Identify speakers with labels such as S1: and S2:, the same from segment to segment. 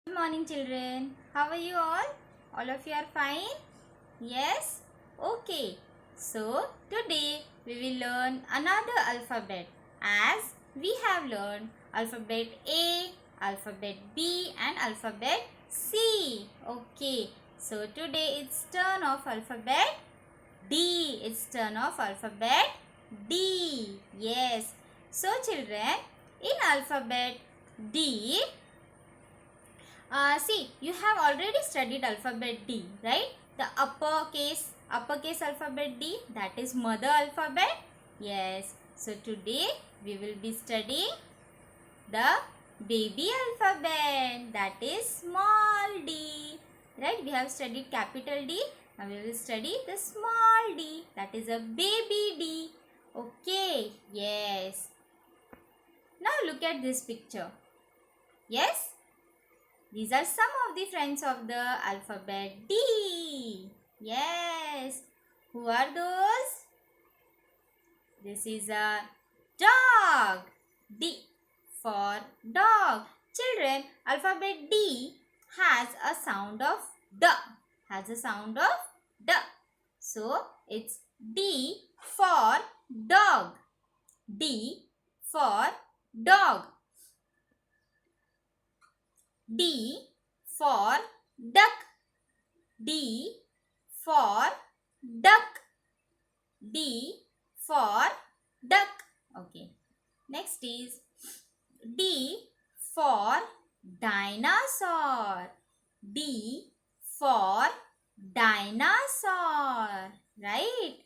S1: Good morning, children. How are you all? All of you are fine? Yes? Okay. So, today we will learn another alphabet as we have learned alphabet A, alphabet B and alphabet C. Okay. So, today it's turn of alphabet D. It's turn of alphabet D. Yes. So, children, in alphabet D, see, you have already studied alphabet D, right? The uppercase alphabet D, that is mother alphabet. Yes. So today we will be studying the baby alphabet, that is small d. Right? We have studied capital D. Now we will study the small d, that is a baby D. Okay. Yes. Now look at this picture. Yes. These are some of the friends of the alphabet D. Yes. Who are those? This is a dog. D for dog. Children, alphabet D has a sound of D. Has a sound of D. So, it's D for dog. D for dog. D for duck. D for duck. D for duck. Okay. Next is D for dinosaur. D for dinosaur. Right?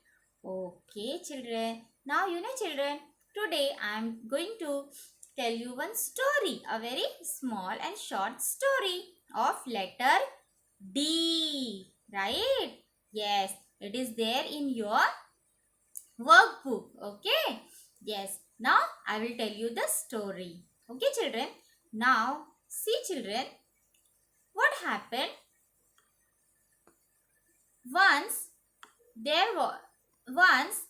S1: Okay, children. Now, children, today I am going to tell you one story, a very small and short story of letter D. Right? Yes, it is there in your workbook. Okay? Yes. Now, I will tell you the story. Okay, children? Now, see, children, what happened? Once, there was, once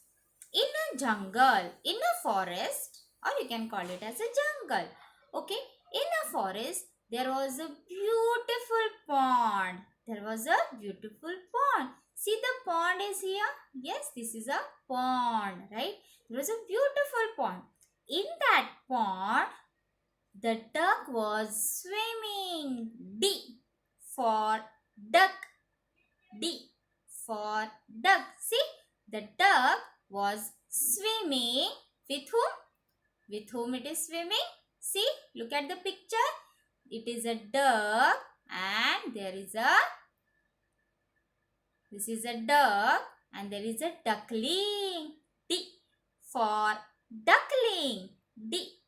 S1: in a jungle, in a forest, or you can call it as a jungle. Okay, in a forest, there was a beautiful pond. There was a beautiful pond. See, the pond is here. Yes, this is a pond, right? There was a beautiful pond. In that pond, the duck was swimming. D for duck. D for duck. See, the duck was swimming with whom? With whom it is swimming? See, look at the picture. It is a duck and this is a duck and there is a duckling. D for duckling. D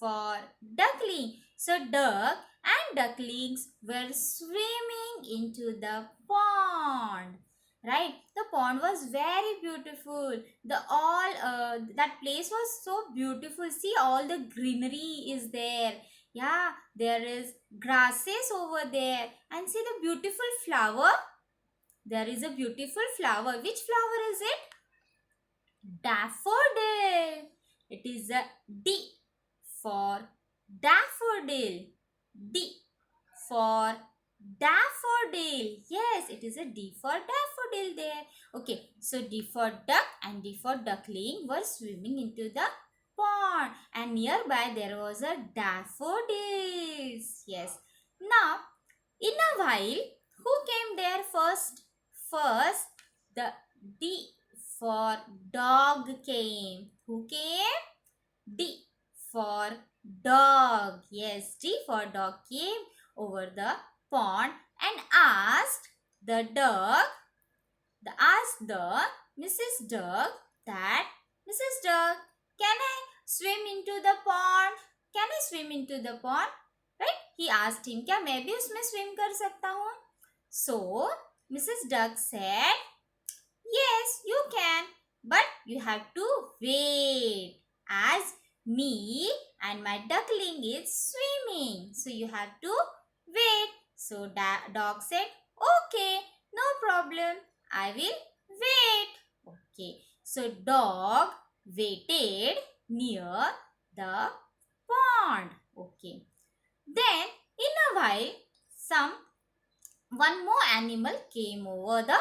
S1: for duckling. So, duck and ducklings were swimming into the pond. Right? The pond was very beautiful. That place was so beautiful. See, all the greenery is there. Yeah, there is grasses over there. And see the beautiful flower. There is a beautiful flower. Which flower is it? Daffodil. It is a D for daffodil. D for daffodil. Yes, it is a D for daffodil there. Okay, so D for duck and D for duckling were swimming into the pond and nearby there was a daffodils. Yes. Now, in a while, who came there first? First, the D for dog came. Who came? D for dog. Yes, D for dog came over the pond and asked the Mrs. Duck that, Mrs. Duck, can I swim into the pond? Can I swim into the pond? Right? He asked him, क्या मैं भी उसमें swim कर सकता हूँ? So, Mrs. Duck said, yes, you can, but you have to wait as me and my duckling is swimming. So, you have to wait. So, dog said, okay, no problem. I will wait. Okay. So, dog waited near the pond. Okay. Then, in a while, some one more animal came over the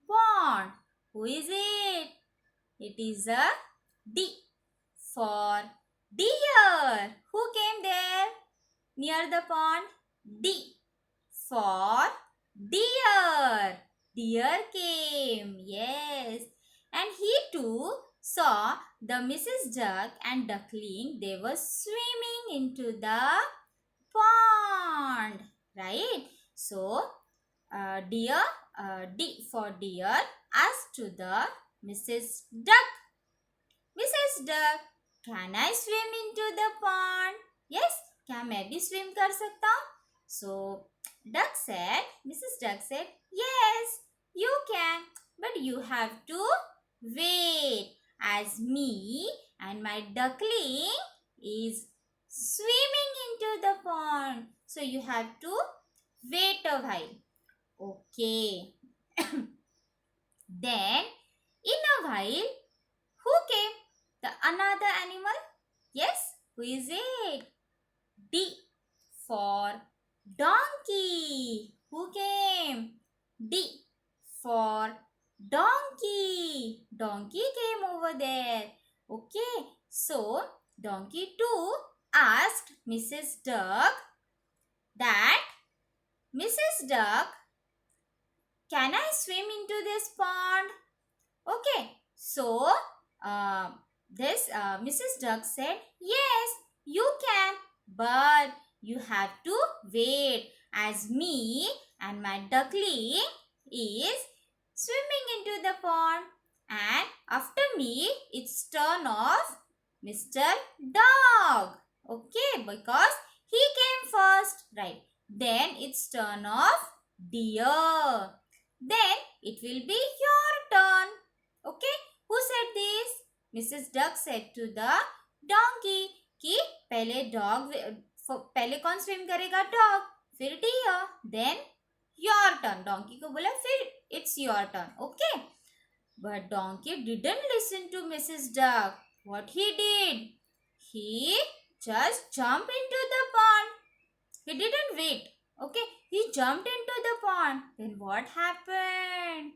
S1: pond. Who is it? It is a D for deer. Who came there near the pond? D for deer. Deer came, yes. And he too saw the Mrs. Duck and Duckling. They were swimming into the pond, right? So, deer, D for deer asked to the Mrs. Duck, Mrs. Duck, can I swim into the pond? Yes, क्या मैं भी swim कर सकता हूँ? So, Mrs. Duck said, yes, you can, but you have to wait as me and my duckling is swimming into the pond. So, you have to wait a while. Okay. Then, in a while, who came? The another animal? Yes, who is it? D for donkey. Who came? D for donkey. Donkey came over there. Okay, so donkey too asked Mrs. Duck that, Mrs. Duck, can I swim into this pond? Okay, so this Mrs. Duck said, yes, you can, but you have to wait as me and my duckling is swimming into the pond, and after me it's turn of Mr. Dog. Okay, because he came first, right? Then it's turn of deer. Then it will be your turn. Okay, who said this? Mrs. Duck said to the donkey कि पहले कौन swim करेगा? Dog, फिर deer, then your turn. Donkey को बोला फिर it's your turn. Okay, but donkey didn't listen to Mrs Duck. What he did? He just jumped into the pond. He didn't wait. Okay, he jumped into the pond. Then what happened?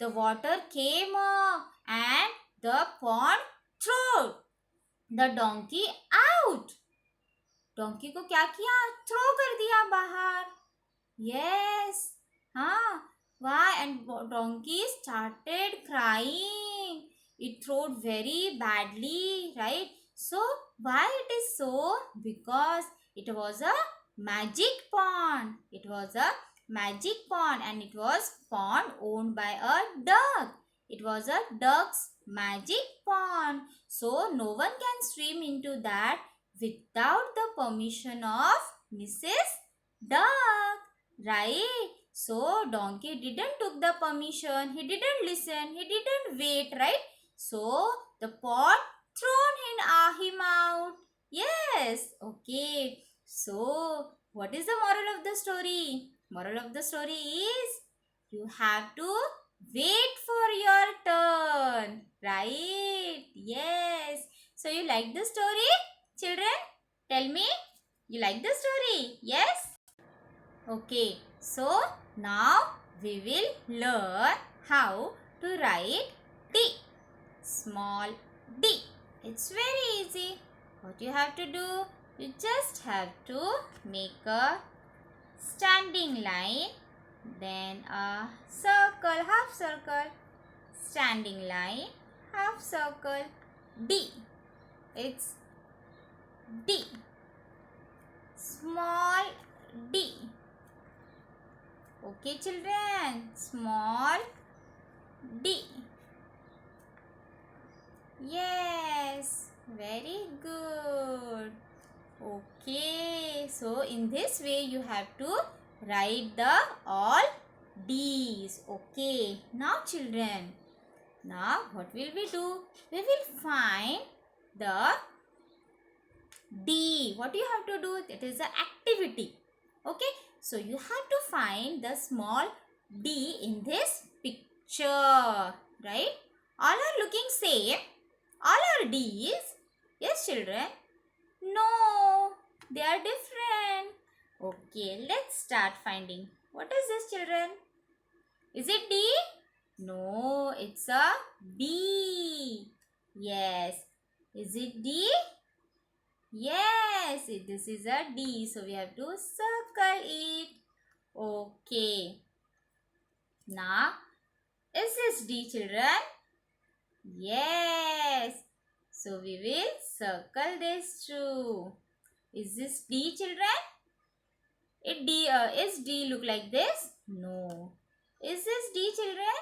S1: The water came up and the pond threw the donkey out. Donkey को क्या किया? Throw कर दिया बाहर. Yes. हाँ. Why? And donkey started crying. It throwed very badly, right? So why it is so? Because it was a magic pond. It was a magic pond and it was pond owned by a duck. It was a duck's magic pond. So no one can swim into that without the permission of Mrs. Duck. Right? So donkey didn't took the permission. He didn't listen. He didn't wait. Right? So the pot thrown him out. Yes. Okay. So what is the moral of the story? Moral of the story is you have to wait for your turn. Right? Yes. So you like the story, children? Tell me. You like the story? Yes? Okay. So now we will learn how to write D. Small D. It's very easy. What you have to do? You just have to make a standing line, then a circle, half circle, standing line, half circle, D. It's D. Small D. Okay, children. Small D. Yes, very good. Okay, so in this way you have to write the all D's. Okay, now children, now what will we do? We will find the D. What you have to do? That is the activity. Okay, so you have to find the small D in this picture, right? All are looking same. All are D's. Yes, children? No, they are different. Okay, let's start finding. What is this, children? Is it D? No, it's a B. Yes. Is it D? Yes, this is a D. So we have to circle it. Okay. Now, is this D, children? Yes. So we will circle this too. Is this D, children? Is D look like this? No. Is this D, children?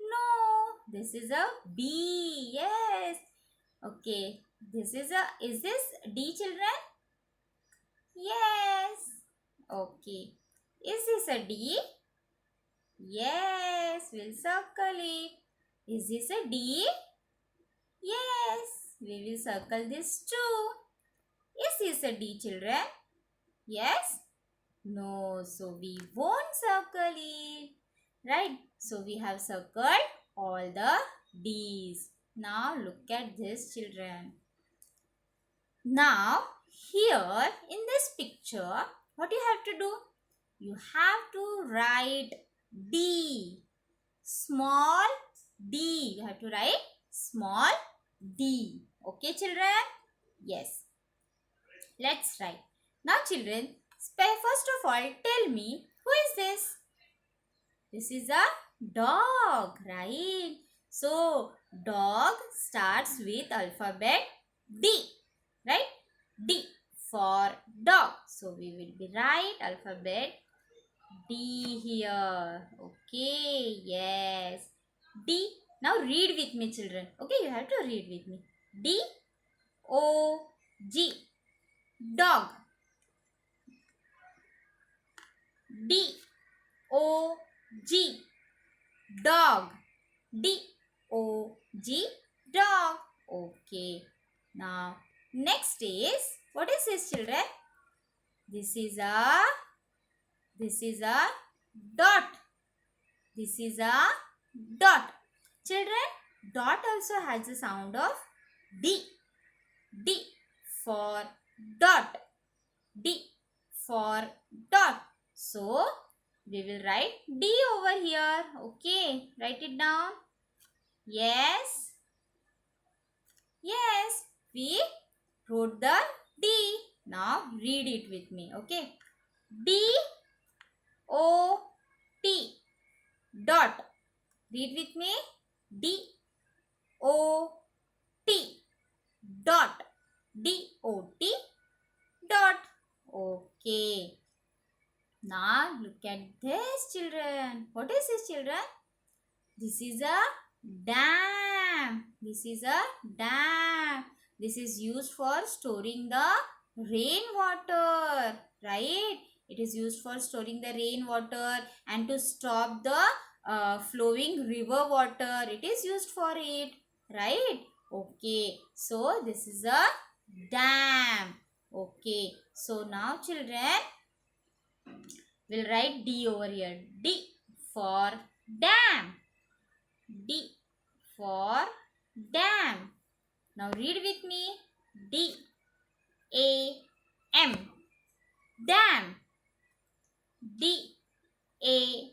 S1: No. This is a B. Yes. Okay. Is this D, children? Yes. Okay. Is this a D? Yes. We'll circle it. Is this a D? Yes. We will circle this too. Is this a D, children? Yes. No, so we won't circle it. Right? So we have circled all the D's. Now look at this, children. Now here in this picture, what you have to do? You have to write D. Small D. You have to write small D. Okay, children? Yes. Let's write. Now, children, first of all, tell me, who is this? This is a dog, right? So, dog starts with alphabet D, right? D for dog. So, we will be write alphabet D here. Okay, yes. D. Now, read with me, children. Okay, you have to read with me. D, O, G. Dog. D, O, G. Dog. D, O, G. Dog. Okay. Now, next is, what is this, children? This is a dot. This is a dot. Children, dot also has the sound of D. D for dot. D for dot. So, we will write D over here. Okay, write it down. Yes. Yes, we wrote the D. Now, read it with me. Okay. D, O, T. Dot. Read with me. D, O, T. Dot. D, O, T. Dot. Okay. Now look at this, children. What is this, children? This is a dam. This is a dam. This is used for storing the rainwater, right? It is used for storing the rainwater and to stop the flowing river water. It is used for it, right? Okay. So this is a dam. Okay. So now, children, we'll write D over here. D for dam. D for dam. Now read with me. D A M. Dam. D A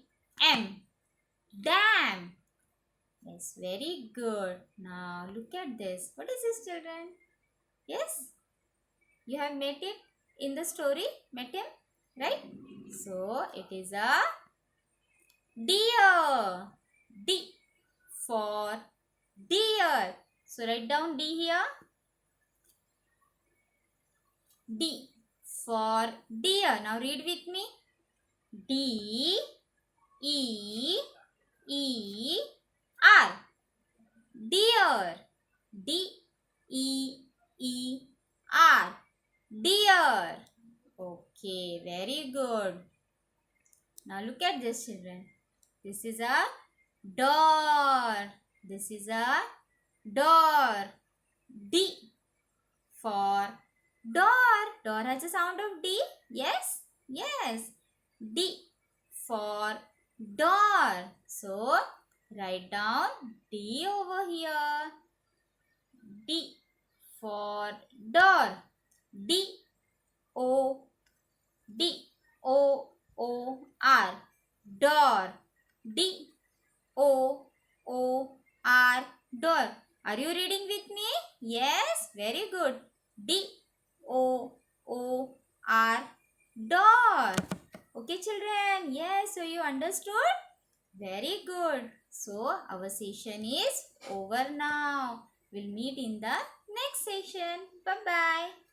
S1: M. Dam. Yes, very good. Now look at this. What is this, children? Yes? You have met it in the story? Met him? Right? So, it is a deer. D for deer. So, write down D here. D for deer. Now, read with me. D E E R. Deer. D E E R. Deer. Okay, very good. Now look at this, children. This is a door. This is a door. D for door. Door has a sound of D. Yes? Yes. D for door. So, write down D over here. D for door. D O D-O-O-R, door. D-O-O-R, door. Are you reading with me? Yes, very good. D-O-O-R, door. Okay, children. Yes, so you understood? Very good. So, our session is over now. We'll meet in the next session. Bye-bye.